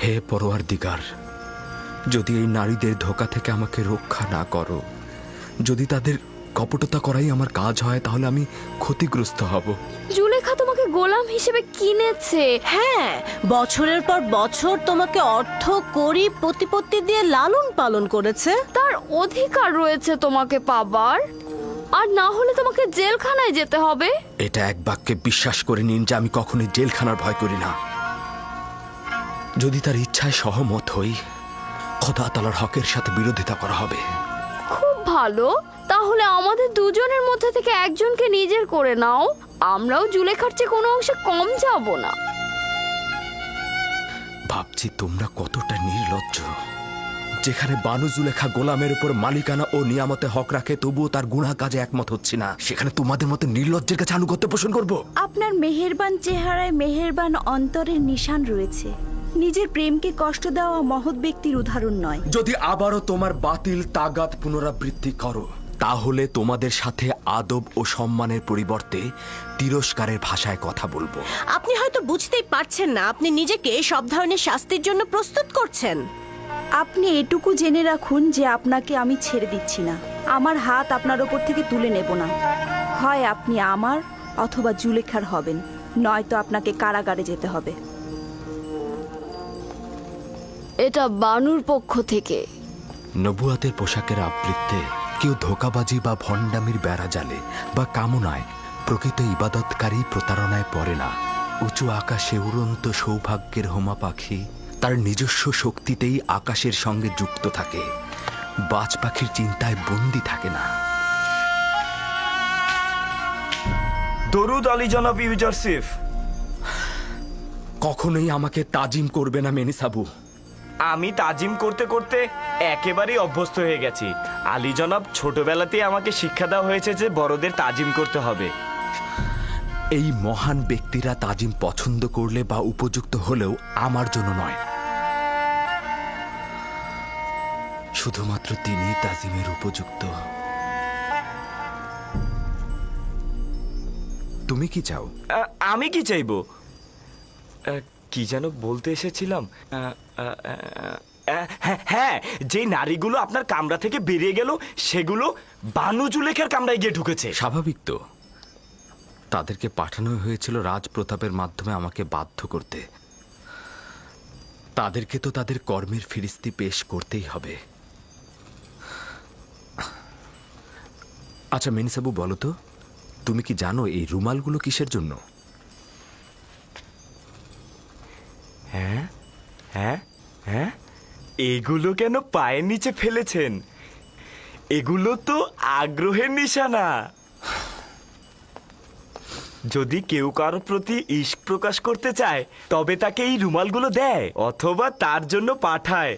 হে পরওয়ারদিগার, যদি এই নারীদের ধোঁকা থেকে আমাকে রক্ষা না করো, যদি তাদের কপটতা করাই আমার কাজ হয়, তাহলে আমি ক্ষতিগ্রস্ত হব। জুলেখা তোমাকে গোলাম হিসেবে কিনেছে। হ্যাঁ, বছরের পর বছর তোমাকে অর্থ করি প্রতিপত্তি দিয়ে লালন পালন করেছে। তার অধিকার রয়েছে তোমাকে পাবার, আর না হলে তোমাকে জেলখানায় যেতে হবে। এটা এক বাক্যে বিশ্বাস করে নিন যে আমি কখনোই জেলখানার ভয় করি না। যদি তার ইচ্ছায় সহমত হই, খোদা তাআলার হকের সাথে বিরোধিতা করা হবে। খুব ভালো, তাহলে আমাদের দুজনের মধ্যে থেকে একজনকে নিজের করে নাও। আমরাও জুলেখার চেয়ে কোনো অংশে কম যাব না। ভাবছি তোমরা কতটা নির্লজ্জ। যেখানে বানু জুলেখা গোলামের উপর মালিকানা ও নিয়ামতে হক রাখে, তবুও তার গুনাহ কাজে একমত হচ্ছে না, সেখানে তোমাদের মতো নির্লজ্জের কাছে আনুগত্য পোষণ করব? আপনার মেহেরবান চেহারায় মেহেরবান অন্তরের নিশান রয়েছে। নিজের প্রেমকে কষ্ট দেওয়া মহৎ ব্যক্তির উদাহরণ নয়। যদি আবারও তোমার বাতিল তাগাদ পুনরাবৃত্তি করো, তাহলে তোমাদের সাথে আদব ও সম্মানের পরিবর্তে তিরস্কারের ভাষায় কথা বলবো। আপনি হয়তো বুঝতেই পারছেন না আপনি নিজেকে সব ধরনের শাস্তির জন্য প্রস্তুত করছেন। আপনি এটুকু জেনে রাখুন যে আপনাকে আমি ছেড়ে দিচ্ছি না। আমার হাত আপনার ওপর থেকে তুলে নেব না। হয় আপনি আমার অথবা জুলেখার হবেন, নয়তো আপনাকে কারাগারে যেতে হবে। এটা বানুর পক্ষ থেকে। নবুয়াতের পোশাকের আবৃত্তে কেউ ধোঁকাবাজি বা ভণ্ডামির বেড়া জালে বা কামনায় প্রকৃত ইবাদতকারী প্রতারণায় পড়ে না। উঁচু আকাশে উড়ন্ত সৌভাগ্যের হোমা পাখি তার নিজস্ব শক্তিতেই আকাশের সঙ্গে যুক্ত থাকে, বাজ পাখির চিন্তায় বন্দী থাকে না। দরুদ আলী জনাব ইউজারসিফ। কখনোই আমাকে তাজিম করবে না মেনিসাবু। আমি তাজিম করতে করতে একেবারেই অভ্যস্ত হয়ে গেছি। আলী জনাব ছোটবেলাতেই আমাকে শিক্ষা দেওয়া হয়েছে যে বড়দের তাজিম করতে হবে। এই মহান ব্যক্তিরা তাজিম পছন্দ করলে বা উপযুক্ত হলেও আমার জন্য নয়, শুধুমাত্র তিনি তাজিমের উপযুক্ত। তুমি কি চাও? আমি কি চাইবো? কি যেন বলতে এসেছিলাম। হ্যাঁ, যে নারীগুলো আপনার কামরা থেকে বেরিয়ে গেল সেগুলো বানু জুলেখার কামরায় গিয়ে ঢুকেছে। স্বাভাবিক তো, তাদেরকে পাঠানো হয়েছিল রাজপ্রতাপের মাধ্যমে আমাকে বাধ্য করতে। তাদেরকে তো তাদের কর্মের ফিরিস্তি পেশ করতেই হবে। আচ্ছা মেনিসাবু, বলো তো, তুমি কি জানো এই রুমালগুলো কিসের জন্য? হ্যাঁ হ্যাঁ হ্যাঁ, এগুলো কেন পায়ের নিচে ফেলেছেন? এগুলো তো আগ্রহের নিশানা। যদি কেউ কারোর প্রতি ইশক প্রকাশ করতে চায় তবে তাকে এই রুমালগুলো দেয় অথবা তার জন্য পাঠায়।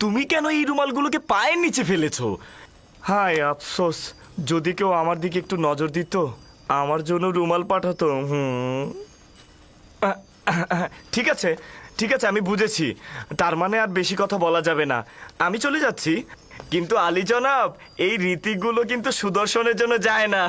তুমি কেন এই রুমালগুলোকে পায়ের নিচে ফেলেছো? হায় আফসোস, যদি কেউ আমার দিকে একটু নজর দিত, আমার জন্য রুমাল পাঠাতো। ঠিক আছে ঠিক আছে, আমি বুঝেছি। তার মানে আর বেশি কথা বলা যাবে না। আমি চলে যাচ্ছি। কিন্তু আলী জনাব, এই রীতিগুলো কিন্তু সুদর্শনের জন্য যায় না।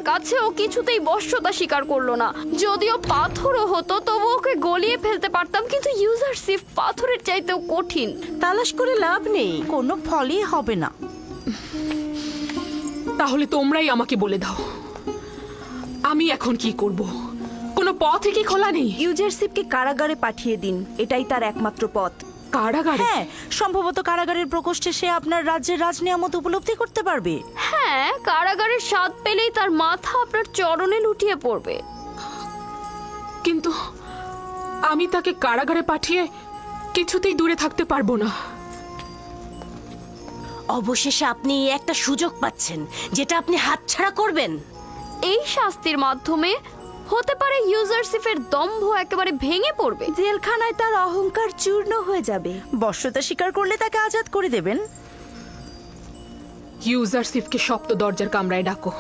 কাছে ও কিছুতেই বশ্যতা স্বীকার করলো না। যদিও পাথরও হতো তবু ওকে গলিয়ে ফেলতে পারতাম, কিন্তু ইউজারশিপ পাথরের চাইতেও কঠিন। তালাশ করে লাভ নেই, কোনো ফলই হবে না। তাহলে তোমরাই আমাকে বলে দাও, আমি এখন কি করব? কোনো পথই কি খোলা নেই? ইউজারশিপকে কারাগারে পাঠিয়ে দিন, এটাই তার একমাত্র পথ। কারাগারে? হ্যাঁ, সম্ভবত কারাগারের প্রকোষ্ঠে সে আপনার রাজ্যের রাজনিয়ামত উপলব্ধি করতে পারবে। হ্যাঁ, কারাগারের স্বাদ পেলেই তার মাথা আপনার চরণে লুটিয়ে পড়বে। কিন্তু আমি তাকে কারাগারে পাঠিয়ে কিছুতেই দূরে থাকতে পারবো না। অবশেষে আপনি একটা সুযোগ পাচ্ছেন যেটা আপনি হাতছাড়া করবেন। এই শাস্তির মাধ্যমে হতে পারে ইউজারশিপের দম্ভ একেবারে ভেঙে পড়বে। জেলখানায় তার অহংকার চূর্ণ হয়ে যাবে। বশ্যতা স্বীকার করলে তাকে আজাদ করে দেবেন। ইউজারশিপকে শক্ত দরজার কামরায় ডাকো।